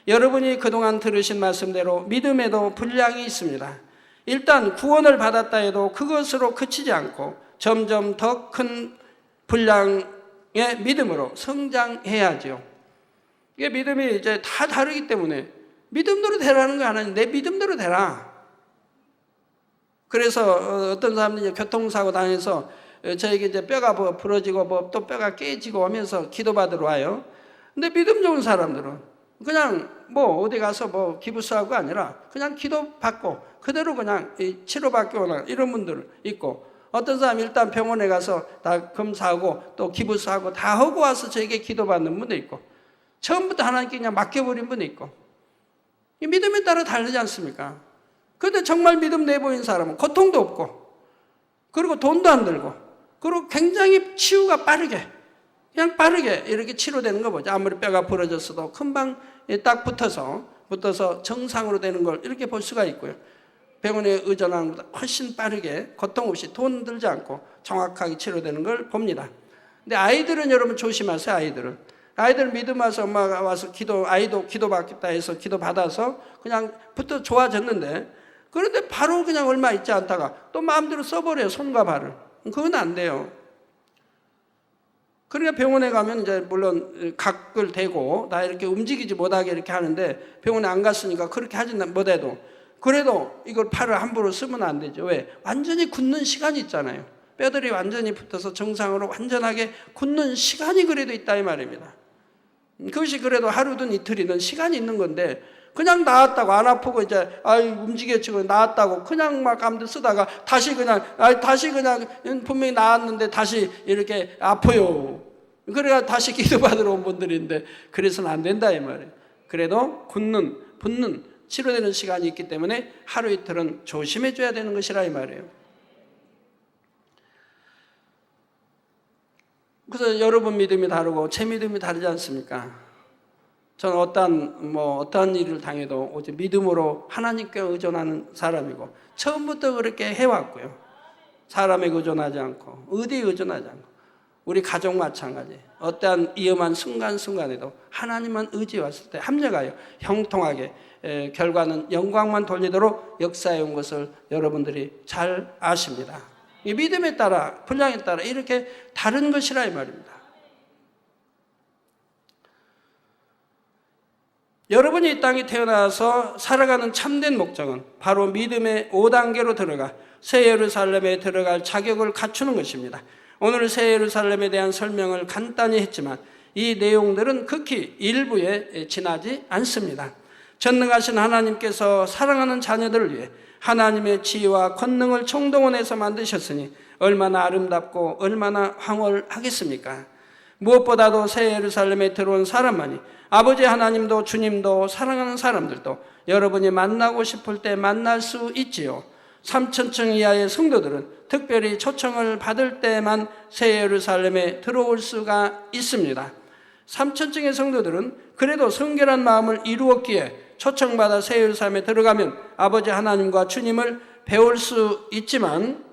여러분이 그동안 들으신 말씀대로 믿음에도 분량이 있습니다. 일단 구원을 받았다 해도 그것으로 그치지 않고 점점 더 큰 분량의 믿음으로 성장해야죠. 이게 믿음이 이제 다 다르기 때문에 믿음대로 되라는 거 아니에요. 내 믿음대로 되라. 그래서 어떤 사람들이 교통사고 당해서 저에게 이제 뼈가 부러지고 또 뼈가 깨지고 하면서 기도받으러 와요. 근데 믿음 좋은 사람들은 그냥 어디 가서 기부스하고 아니라 그냥 기도받고 그대로 그냥 치료받고 오는 이런 분들 있고, 어떤 사람 일단 병원에 가서 다 검사하고 또 기부스하고 다 하고 와서 저에게 기도받는 분도 있고, 처음부터 하나님께 그냥 맡겨버린 분도 있고, 이 믿음에 따라 다르지 않습니까? 그런데 정말 믿음 내보인 사람은 고통도 없고, 그리고 돈도 안 들고, 그리고 굉장히 치유가 빠르게 이렇게 치료되는 거 보죠. 아무리 뼈가 부러졌어도 금방 딱 붙어서 정상으로 되는 걸 이렇게 볼 수가 있고요. 병원에 의존하는 것보다 훨씬 빠르게 고통 없이 돈 들지 않고 정확하게 치료되는 걸 봅니다. 근데 아이들은 여러분 조심하세요. 아이들은 믿음 와서 엄마가 와서 아이도 기도받겠다 해서 기도받아서 그냥 부터 좋아졌는데, 그런데 바로 그냥 얼마 있지 않다가 또 마음대로 써버려요. 손과 발을. 그건 안 돼요. 그러니까 병원에 가면 이제 물론 각을 대고 다 이렇게 움직이지 못하게 이렇게 하는데, 병원에 안 갔으니까 그렇게 하지 못해도 그래도 이걸 팔을 함부로 쓰면 안 되죠. 왜? 완전히 굳는 시간이 있잖아요. 뼈들이 완전히 붙어서 정상으로 완전하게 굳는 시간이 그래도 있다 이 말입니다. 그것이 그래도 하루든 이틀이든 시간이 있는 건데, 그냥 나았다고 안 아프고 이제 움직여지고 나았다고 그냥 막 아무데 쓰다가 다시 그냥 분명히 나았는데 다시 이렇게 아파요. 그래야 다시 기도받으러 온 분들인데, 그래서는 안 된다 이 말이에요. 그래도 붓는 치료되는 시간이 있기 때문에 하루 이틀은 조심해 줘야 되는 것이라 이 말이에요. 그래서 여러분 믿음이 다르고 제 믿음이 다르지 않습니까? 저는 어떠한 일을 당해도 오직 믿음으로 하나님께 의존하는 사람이고, 처음부터 그렇게 해왔고요. 사람에게 의존하지 않고, 어디에 의존하지 않고, 우리 가족 마찬가지. 어떠한 위험한 순간순간에도 하나님만 의지했을 때 합력하여 형통하게 결과는 영광만 돌리도록 역사해 온 것을 여러분들이 잘 아십니다. 이 믿음에 따라, 분량에 따라 이렇게 다른 것이라 이 말입니다. 여러분이 이 땅에 태어나서 살아가는 참된 목적은 바로 믿음의 5단계로 들어가 새 예루살렘에 들어갈 자격을 갖추는 것입니다. 오늘 새 예루살렘에 대한 설명을 간단히 했지만 이 내용들은 극히 일부에 지나지 않습니다. 전능하신 하나님께서 사랑하는 자녀들을 위해 하나님의 지혜와 권능을 총동원해서 만드셨으니 얼마나 아름답고 얼마나 황홀하겠습니까? 무엇보다도 새 예루살렘에 들어온 사람만이 아버지 하나님도 주님도 사랑하는 사람들도 여러분이 만나고 싶을 때 만날 수 있지요. 3,000층 이하의 성도들은 특별히 초청을 받을 때만 새 예루살렘에 들어올 수가 있습니다. 3,000층의 성도들은 그래도 성결한 마음을 이루었기에 초청받아 새 예루살렘에 들어가면 아버지 하나님과 주님을 배울 수 있지만,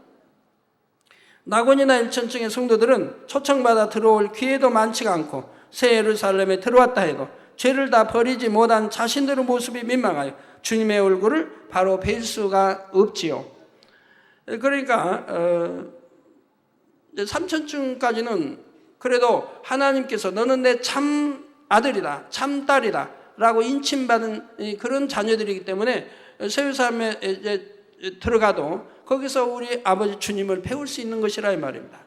낙원이나 1,000층의 성도들은 초청받아 들어올 기회도 많지가 않고 새 예루살렘에 들어왔다 해도 죄를 다 버리지 못한 자신들의 모습이 민망하여 주님의 얼굴을 바로 뵐 수가 없지요. 그러니까 3,000층까지는 그래도 하나님께서 너는 내 참 아들이다, 참 딸이다 라고 인침받은 그런 자녀들이기 때문에 새 예루살렘에 들어가도 거기서 우리 아버지 주님을 배울 수 있는 것이라 이 말입니다.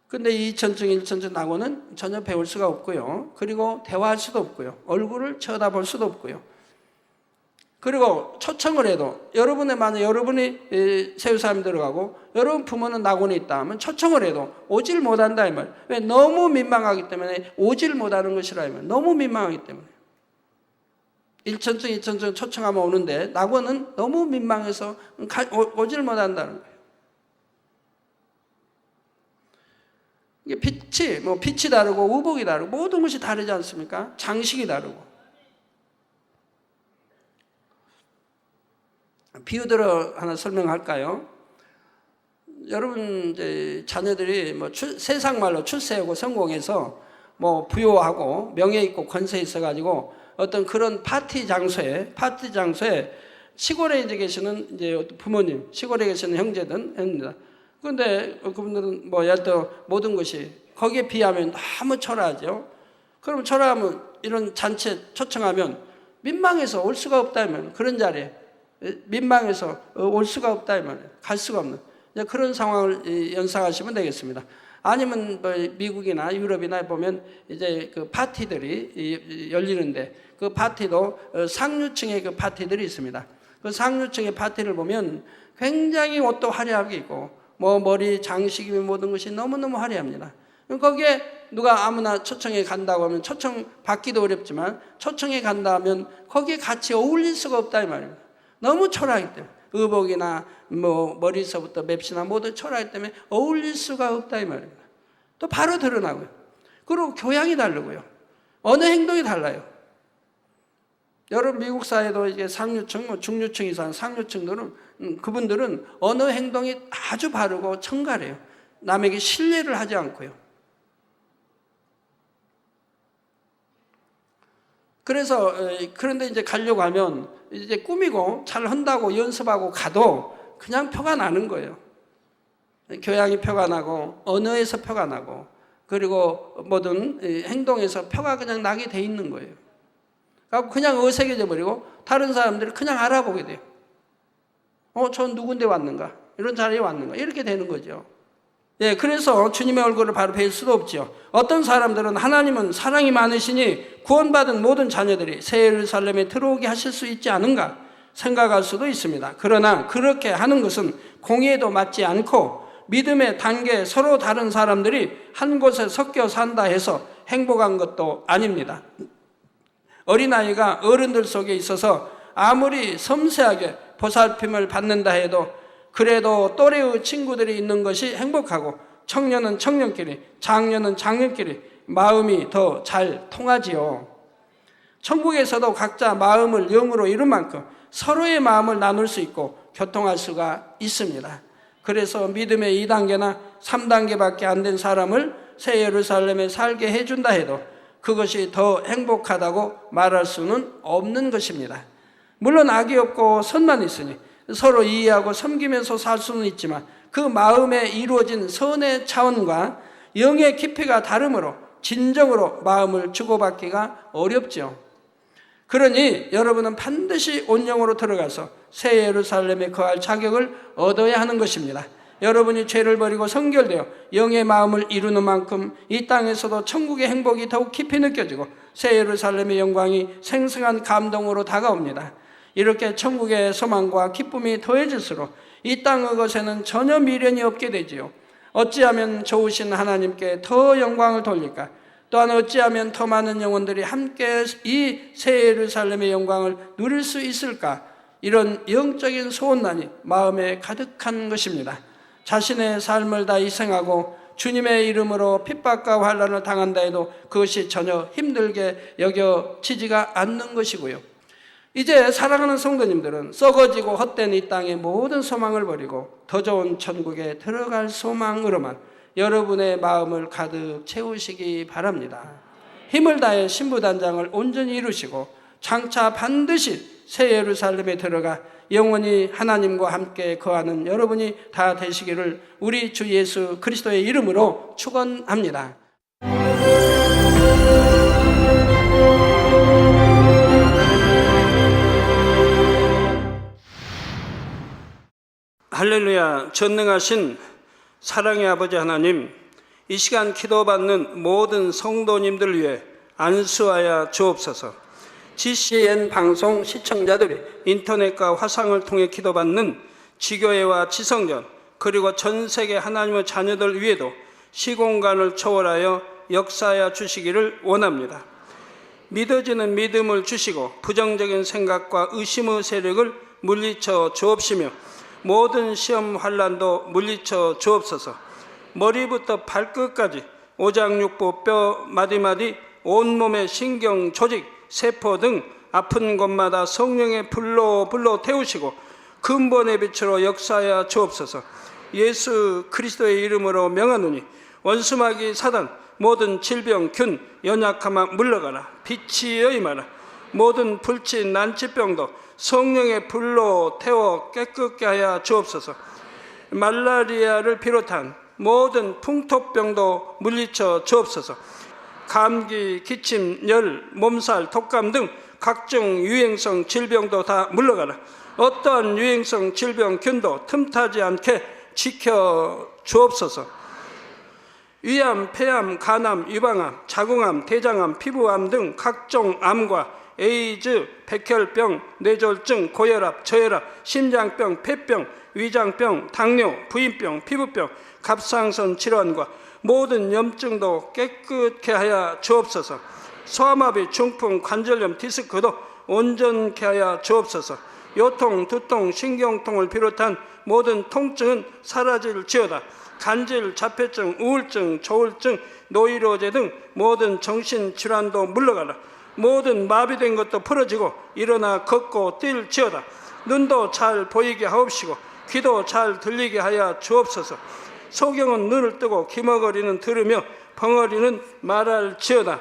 근데 2,000층, 1,000층 낙원은 전혀 배울 수가 없고요. 그리고 대화할 수도 없고요. 얼굴을 쳐다볼 수도 없고요. 그리고 초청을 해도 만약 여러분이 새 예루살렘 들어가고 여러분 부모는 낙원에 있다 하면 초청을 해도 오질 못한다 이 말. 왜? 너무 민망하기 때문에 오질 못하는 것이라 이 말. 너무 민망하기 때문에. 1,000층, 2,000층 초청하면 오는데 낙원은 너무 민망해서 오질 못한다는 거예요. 이게 빛이 다르고 우복이 다르고 모든 것이 다르지 않습니까? 장식이 다르고. 비유들어 하나 설명할까요? 여러분 이제 자녀들이 뭐 세상 말로 출세하고 성공해서 뭐 부유하고 명예 있고 권세 있어가지고 어떤 그런 파티 장소에 시골에 이제 계시는 이제 부모님, 시골에 계시는 형제든 형입니다. 그런데 그분들은 뭐 예를 들어 모든 것이 거기에 비하면 너무 초라하죠. 그럼 초라하면 이런 잔치에 초청하면 민망해서 올 수가 없다면 그런 자리에 민망해서 올 수가 없다면 갈 수가 없는 그런 상황을 연상하시면 되겠습니다. 아니면 뭐 미국이나 유럽이나 보면 이제 그 파티들이 열리는데 그 파티도 상류층의 그 파티들이 있습니다. 그 상류층의 파티를 보면 굉장히 옷도 화려하게 입고 뭐 머리 장식이면 모든 것이 너무너무 화려합니다. 거기에 누가 아무나 초청에 간다고 하면 초청 받기도 어렵지만 초청에 간다 하면 거기에 같이 어울릴 수가 없다 이 말입니다. 너무 초라하기 때문에 의복이나 뭐 머리서부터 맵시나 모두 초라하기 때문에 어울릴 수가 없다 이 말입니다. 또 바로 드러나고요. 그리고 교양이 다르고요. 어느 행동이 달라요. 여러분 미국 사회도 이게 상류층, 뭐 중류층 이상 상류층들은 그분들은 언어 행동이 아주 바르고 청결해요. 남에게 신뢰를 하지 않고요. 그래서 그런데 이제 가려고 하면 이제 꾸미고 잘 한다고 연습하고 가도 그냥 표가 나는 거예요. 교양이 표가 나고 언어에서 표가 나고 그리고 모든 행동에서 표가 그냥 나게 돼 있는 거예요. 그냥 어색해져 버리고 다른 사람들이 그냥 알아보게 돼요. 저 누군데 왔는가? 이런 자리에 왔는가? 이렇게 되는 거죠. 예, 그래서 주님의 얼굴을 바로 뵐 수도 없죠. 어떤 사람들은 하나님은 사랑이 많으시니 구원받은 모든 자녀들이 새 예루살렘에 들어오게 하실 수 있지 않은가 생각할 수도 있습니다. 그러나 그렇게 하는 것은 공의에도 맞지 않고 믿음의 단계 서로 다른 사람들이 한 곳에 섞여 산다 해서 행복한 것도 아닙니다. 어린아이가 어른들 속에 있어서 아무리 섬세하게 보살핌을 받는다 해도 그래도 또래의 친구들이 있는 것이 행복하고 청년은 청년끼리, 장년은 장년끼리 마음이 더 잘 통하지요. 천국에서도 각자 마음을 영으로 이룬 만큼 서로의 마음을 나눌 수 있고 교통할 수가 있습니다. 그래서 믿음의 2단계나 3단계밖에 안 된 사람을 새 예루살렘에 살게 해준다 해도 그것이 더 행복하다고 말할 수는 없는 것입니다. 물론 악이 없고 선만 있으니 서로 이해하고 섬기면서 살 수는 있지만 그 마음에 이루어진 선의 차원과 영의 깊이가 다르므로 진정으로 마음을 주고받기가 어렵죠. 그러니 여러분은 반드시 온영으로 들어가서 새 예루살렘에 거할 자격을 얻어야 하는 것입니다. 여러분이 죄를 버리고 성결되어 영의 마음을 이루는 만큼 이 땅에서도 천국의 행복이 더욱 깊이 느껴지고 새 예루살렘의 영광이 생생한 감동으로 다가옵니다. 이렇게 천국의 소망과 기쁨이 더해질수록 이 땅의 것에는 전혀 미련이 없게 되지요. 어찌하면 좋으신 하나님께 더 영광을 돌릴까? 또한 어찌하면 더 많은 영혼들이 함께 이 새 예루살렘의 영광을 누릴 수 있을까? 이런 영적인 소원난이 마음에 가득한 것입니다. 자신의 삶을 다 희생하고 주님의 이름으로 핍박과 환난을 당한다 해도 그것이 전혀 힘들게 여겨지지가 않는 것이고요. 이제 사랑하는 성도님들은 썩어지고 헛된 이 땅의 모든 소망을 버리고 더 좋은 천국에 들어갈 소망으로만 여러분의 마음을 가득 채우시기 바랍니다. 힘을 다해 신부단장을 온전히 이루시고 장차 반드시 새 예루살렘에 들어가 영원히 하나님과 함께 거하는 여러분이 다 되시기를 우리 주 예수 그리스도의 이름으로 축원합니다. 할렐루야. 전능하신 사랑의 아버지 하나님, 이 시간 기도받는 모든 성도님들 위해 안수하여 주옵소서. GCN 방송 시청자들이 인터넷과 화상을 통해 기도받는 지교회와 지성전 그리고 전 세계 하나님의 자녀들 위에도 시공간을 초월하여 역사하여 주시기를 원합니다. 믿어지는 믿음을 주시고 부정적인 생각과 의심의 세력을 물리쳐 주옵시며 모든 시험 환난도 물리쳐 주옵소서. 머리부터 발끝까지 오장육부 뼈 마디마디 온몸의 신경 조직 세포 등 아픈 곳마다 성령의 불로 태우시고 근본의 빛으로 역사하여 주옵소서. 예수 그리스도의 이름으로 명하노니 원수마귀 사단 모든 질병 균 연약함아 물러가라. 빛이여 임하라. 모든 불치 난치병도 성령의 불로 태워 깨끗게 하여 주옵소서. 말라리아를 비롯한 모든 풍토병도 물리쳐 주옵소서. 감기, 기침, 열, 몸살, 독감 등 각종 유행성 질병도 다 물러가라. 어떠한 유행성 질병 균도 틈타지 않게 지켜 주옵소서. 위암, 폐암, 간암, 유방암, 자궁암, 대장암, 피부암 등 각종 암과 에이즈, 백혈병, 뇌졸중, 고혈압, 저혈압, 심장병, 폐병, 위장병, 당뇨, 부인병, 피부병, 갑상선 질환과 모든 염증도 깨끗게 하여 주옵소서. 소아마비, 중풍, 관절염, 디스크도 온전케 하여 주옵소서. 요통, 두통, 신경통을 비롯한 모든 통증은 사라질지어다. 간질, 자폐증, 우울증, 조울증, 노이로제 등 모든 정신질환도 물러가라. 모든 마비된 것도 풀어지고 일어나 걷고 뛸지어다. 눈도 잘 보이게 하옵시고 귀도 잘 들리게 하여 주옵소서. 소경은 눈을 뜨고 기머거리는 들으며 벙어리는 말할지어다.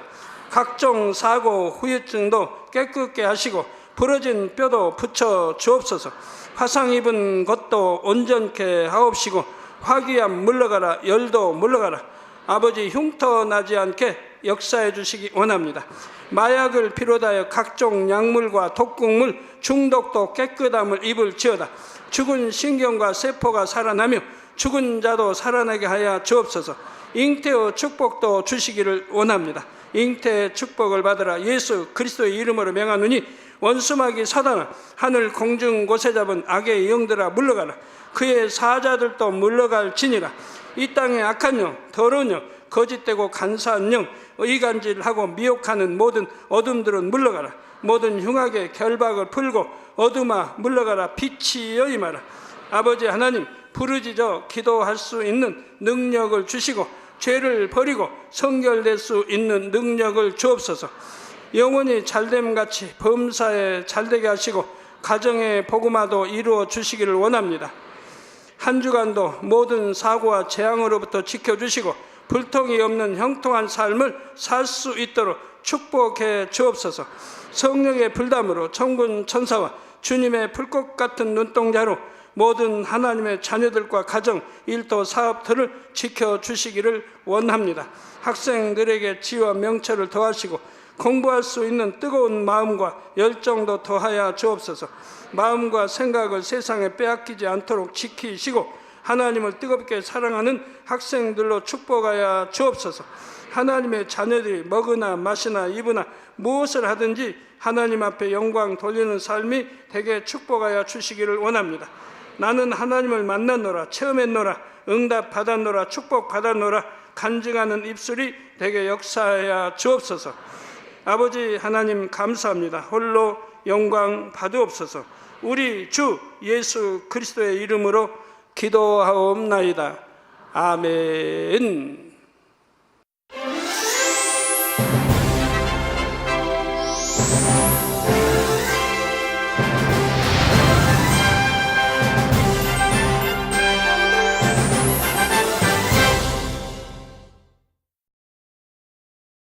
각종 사고, 후유증도 깨끗게 하시고 부러진 뼈도 붙여 주옵소서. 화상 입은 것도 온전케 하옵시고 화기암 물러가라. 열도 물러가라. 아버지 흉터 나지 않게 역사해 주시기 원합니다. 마약을 비롯하여 각종 약물과 독극물 중독도 깨끗함을 입을지어다. 죽은 신경과 세포가 살아나며 죽은 자도 살아나게 하여 주옵소서. 잉태의 축복도 주시기를 원합니다. 잉태의 축복을 받으라. 예수 그리스도의 이름으로 명하노니 원수마귀 사단아 하늘 공중 곳에 잡은 악의 영들아 물러가라. 그의 사자들도 물러갈지니라. 이 땅의 악한 영, 더러운 영, 거짓되고 간사한 영, 의간질하고 미혹하는 모든 어둠들은 물러가라. 모든 흉악의 결박을 풀고 어둠아 물러가라. 빛이여 임하라. 아버지 하나님, 부르짖어 기도할 수 있는 능력을 주시고 죄를 버리고 성결될 수 있는 능력을 주옵소서. 영원히 잘됨같이 범사에 잘되게 하시고 가정의 복음화도 이루어 주시기를 원합니다. 한 주간도 모든 사고와 재앙으로부터 지켜주시고 불통이 없는 형통한 삶을 살 수 있도록 축복해 주옵소서. 성령의 불담으로 천군 천사와 주님의 불꽃 같은 눈동자로 모든 하나님의 자녀들과 가정, 일도, 사업들을 지켜주시기를 원합니다. 학생들에게 지혜와 명철을 더하시고 공부할 수 있는 뜨거운 마음과 열정도 더하여 주옵소서. 마음과 생각을 세상에 빼앗기지 않도록 지키시고 하나님을 뜨겁게 사랑하는 학생들로 축복하여 주옵소서. 하나님의 자녀들이 먹으나 마시나 입으나 무엇을 하든지 하나님 앞에 영광 돌리는 삶이 되게 축복하여 주시기를 원합니다. 나는 하나님을 만났노라, 체험했노라, 응답 받았노라, 축복 받았노라 간증하는 입술이 되게 역사하여 주옵소서. 아버지 하나님 감사합니다. 홀로 영광 받으옵소서. 우리 주 예수 그리스도의 이름으로 기도하옵나이다. 아멘.